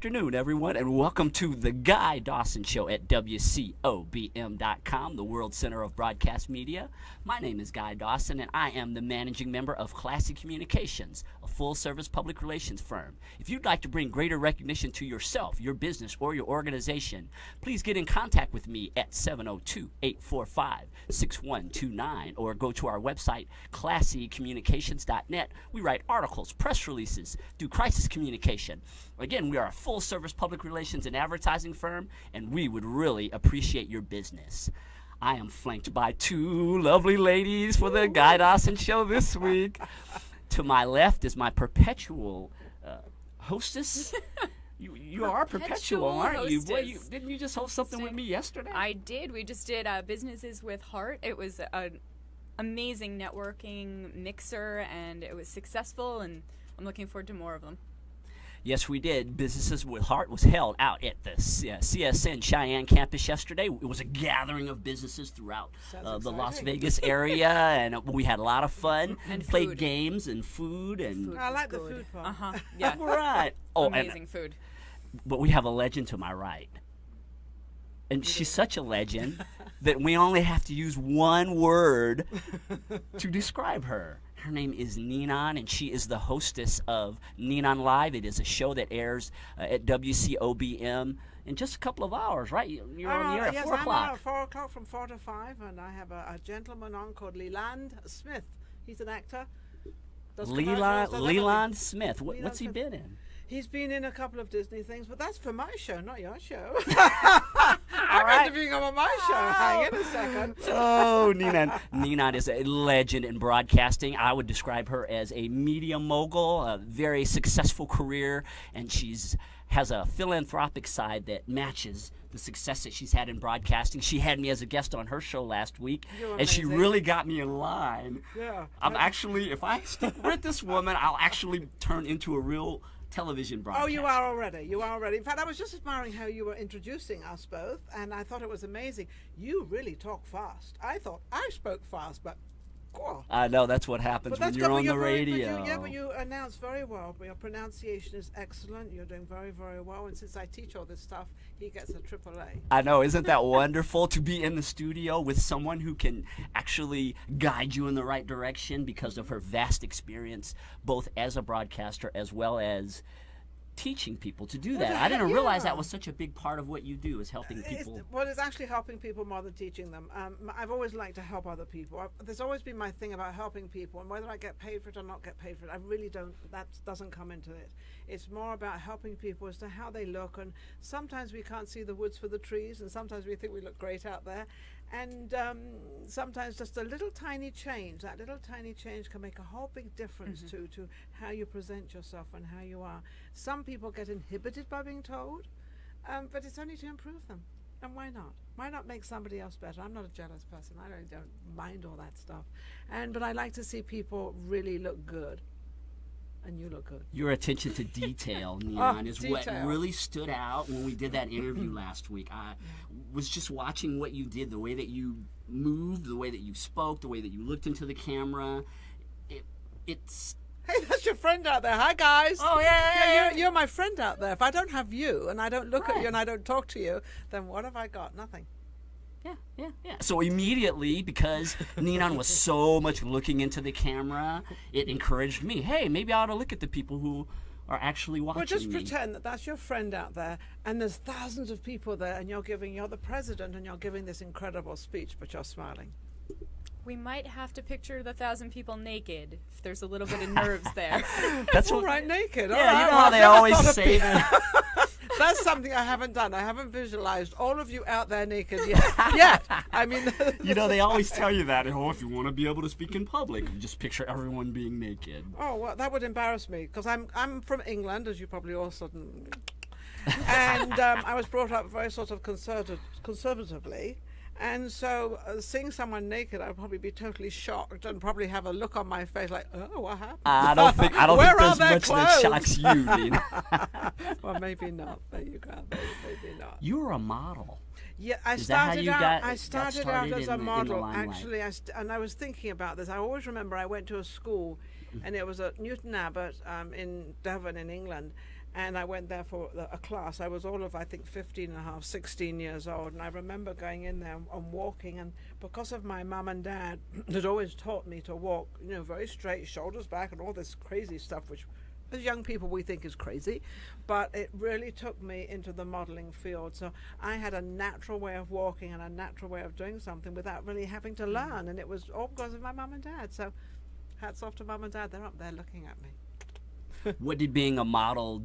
afternoon, everyone, and welcome to the Guy Dawson Show at WCOBM.com, the World Center of Broadcast Media. My name is Guy Dawson, and I am the managing member of Classy Communications, a full-service public relations firm. If you'd like to bring greater recognition to yourself, your business, or your organization, please get in contact with me at 702-845-6129 or go to our website, classycommunications.net. We write articles, press releases, do crisis communication. Again, we are a full-service public relations and advertising firm, and we would really appreciate your business. I am flanked by two lovely ladies for the Guy Dawson Show this week. To my left is my perpetual hostess. You are perpetual, aren't you? Boy, didn't you just host something with me yesterday? I did. We just did Businesses with Heart. It was an amazing networking mixer, and it was successful, and I'm looking forward to more of them. Yes, we did. Businesses with Heart was held out at the CSN Cheyenne campus yesterday. It was a gathering of businesses throughout the Las Vegas area, and we had a lot of fun. And played food. Games and food. I like the food part. Yeah. Right. Oh, amazing food. But we have a legend to my right. And she's such a legend that we only have to use one word to describe her. Her name is Ninon, and she is the hostess of Ninon Live. It is a show that airs at WCOBM in just a couple of hours, right? You're on the air at 4 o'clock. I'm on at 4 o'clock from 4 to 5, and I have a gentleman on called Leland Smith. He's an actor. Leland Smith. What's he been in? He's been in a couple of Disney things, but that's for my show, not your show. All right. Interviewing him on my show. Hang in a second. Oh, Ninon. Ninon is a legend in broadcasting. I would describe her as a media mogul, a very successful career, and has a philanthropic side that matches the success that she's had in broadcasting. She had me as a guest on her show last week, and she really got me in line. Yeah. I'm actually, if I stick with this woman, I'll actually turn into a real television broadcaster. Oh, you are already. You are already. In fact, I was just admiring how you were introducing us both, and I thought it was amazing. You really talk fast. I thought I spoke fast, but cool. I know that's what happens when you're on the radio. But you announce very well. But your pronunciation is excellent. You're doing very, very well. And since I teach all this stuff, he gets a AAA. I know. Isn't that wonderful to be in the studio with someone who can actually guide you in the right direction because of her vast experience, both as a broadcaster as well as teaching people to do that. I didn't realize that was such a big part of what you do, is helping people. It's actually helping people more than teaching them. I've always liked to help other people. There's always been my thing about helping people, and whether I get paid for it or not get paid for it, I really don't, that doesn't come into it. It's more about helping people as to how they look, and sometimes we can't see the woods for the trees, and sometimes we think we look great out there. And sometimes just a little tiny change, that little tiny change can make a whole big difference to how you present yourself and how you are. Some people get inhibited by being told, but it's only to improve them. And why not? Why not make somebody else better? I'm not a jealous person. I really don't mind all that stuff. But I like to see people really look good. And you look good. Your attention to detail, Ninon, is what really stood out when we did that interview last week. I was just watching what you did, the way that you moved, the way that you spoke, the way that you looked into the camera. It's... Hey, that's your friend out there. Hi, guys. Oh, yeah. You're my friend out there. If I don't have you and I don't look at you and I don't talk to you, then what have I got? Nothing. Yeah. So immediately, because Ninon was so much looking into the camera, it encouraged me. Hey, maybe I ought to look at the people who are actually watching Well, just me. pretend that that's your friend out there, and there's thousands of people there, and you're the president, and you're giving this incredible speech, but you're smiling. We might have to picture the 1,000 people naked if there's a little bit of nerves there. That's all right, naked. Yeah, all right, you know how they always say that. That's something I haven't done. I haven't visualized all of you out there naked yet. I mean, you know, they always tell you that. Oh, if you want to be able to speak in public, just picture everyone being naked. Oh, well, that would embarrass me because I'm from England, as you probably also. And I was brought up very sort of conservatively. And so seeing someone naked, I'd probably be totally shocked and probably have a look on my face like, oh, what happened? I don't think there's much that shocks you, Nina. Well, maybe not. There you go. Maybe not. You were a model. Yeah, I started out as a model, actually. And I was thinking about this. I always remember I went to a school, and it was at Newton Abbot in Devon in England. And I went there for a class. I was all of, I think, 15 and a half, 16 years old. And I remember going in there and walking. And because of my mum and dad, had always taught me to walk, very straight, shoulders back, and all this crazy stuff, which as young people we think is crazy. But it really took me into the modeling field. So I had a natural way of walking and a natural way of doing something without really having to learn. And it was all because of my mum and dad. So hats off to mum and dad. They're up there looking at me. What did being a model,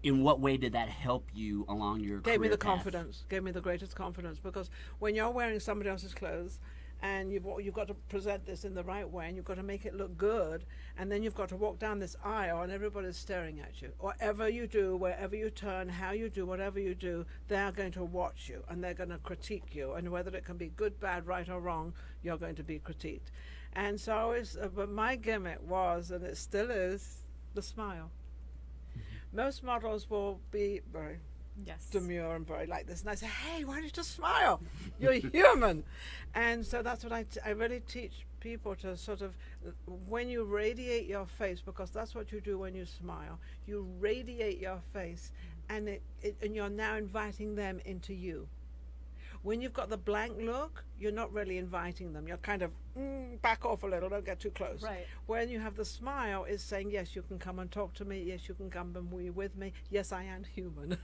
in what way did that help you along your career Gave me the path? confidence. Gave me the greatest confidence, because when you're wearing somebody else's clothes and you've got to present this in the right way and you've got to make it look good, and then you've got to walk down this aisle and everybody's staring at you. Whatever you do, wherever you turn, how you do, whatever you do, they're going to watch you and they're going to critique you, and whether it can be good, bad, right or wrong, you're going to be critiqued. And so I always, but my gimmick was, and it still is, the smile. Most models will be very demure and very like this, and I say, hey, why don't you just smile? You're human. And so that's what I really teach people, to sort of, when you radiate your face, because that's what you do when you smile, you radiate your face, and and you're now inviting them into you. When you've got the blank look, you're not really inviting them. You're kind of, back off a little, don't get too close. Right. When you have the smile, it's saying, yes, you can come and talk to me. Yes, you can come and be with me. Yes, I am human.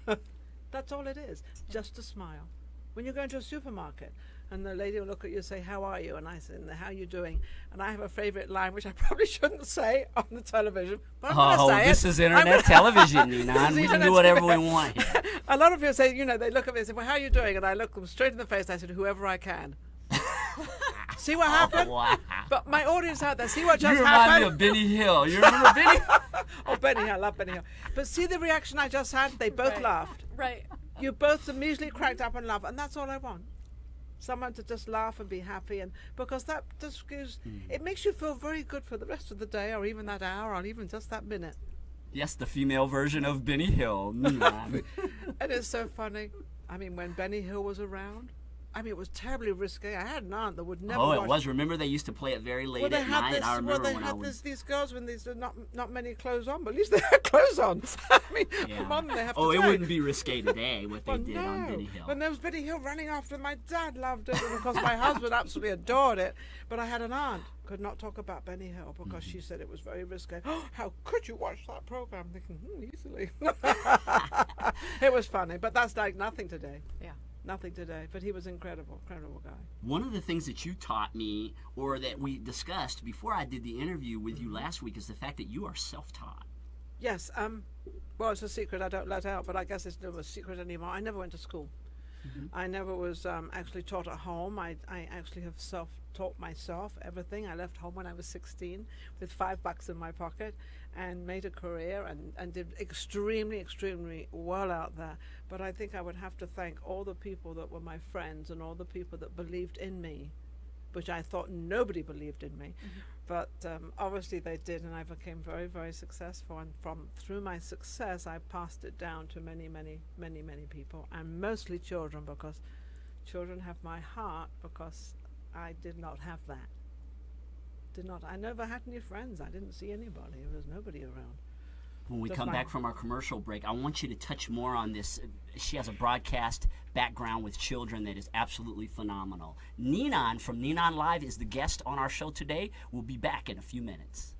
That's all it is, just a smile. When you go into a supermarket and the lady will look at you and say, how are you? And I say, how are you doing? And I have a favorite line, which I probably shouldn't say on the television, but I'm going to say this is internet television, Ninon. We can do whatever we want here. A lot of people say, they look at me and say, well, how are you doing? And I look them straight in the face and I said, whoever I can. See what happened? Wow. But my audience out there, see what just You happened? remind me of Benny Hill. You remember Benny? Oh, Benny Hill, I love Benny Hill. But see the reaction I just had? They both laughed. Right. You both immediately cracked up and laughed, and that's all I want. Someone to just laugh and be happy, and because that just gives, it makes you feel very good for the rest of the day, or even that hour, or even just that minute. Yes, the female version of Benny Hill. Ninon. And it's so funny. I mean, when Benny Hill was around, it was terribly risque. I had an aunt that would never watch. It was. Remember, they used to play it very late at night. I remember when I was. These girls when there's not many clothes on, but at least they had clothes on. I mean, come on, they have to it take. wouldn't be risque today what they did on Benny Hill. When there was Benny Hill running after, my dad loved it, and of course my husband absolutely adored it. But I had an aunt could not talk about Benny Hill because she said it was very risque. Oh, how could you watch that program? Thinking easily. It was funny, but that's like nothing today. Yeah. Nothing today, but he was incredible guy. One of the things that you taught me, or that we discussed before I did the interview with you last week, is the fact that you are self-taught. Yes, well, it's a secret I don't let out, but I guess it's not a secret anymore. I never went to school. I never was actually taught at home. I actually have self-taught myself everything. I left home when I was 16 with $5 in my pocket and made a career and did extremely, extremely well out there. But I think I would have to thank all the people that were my friends and all the people that believed in me, which I thought nobody believed in me. But obviously they did, and I became very, very successful. And through my success, I passed it down to many, many, many, many people, and mostly children, because children have my heart, because I did not have that. I never had any friends. I didn't see anybody. There was nobody around. When we come back from our commercial break, I want you to touch more on this. She has a broadcast background with children that is absolutely phenomenal. Ninon from Ninon Live is the guest on our show today. We'll be back in a few minutes.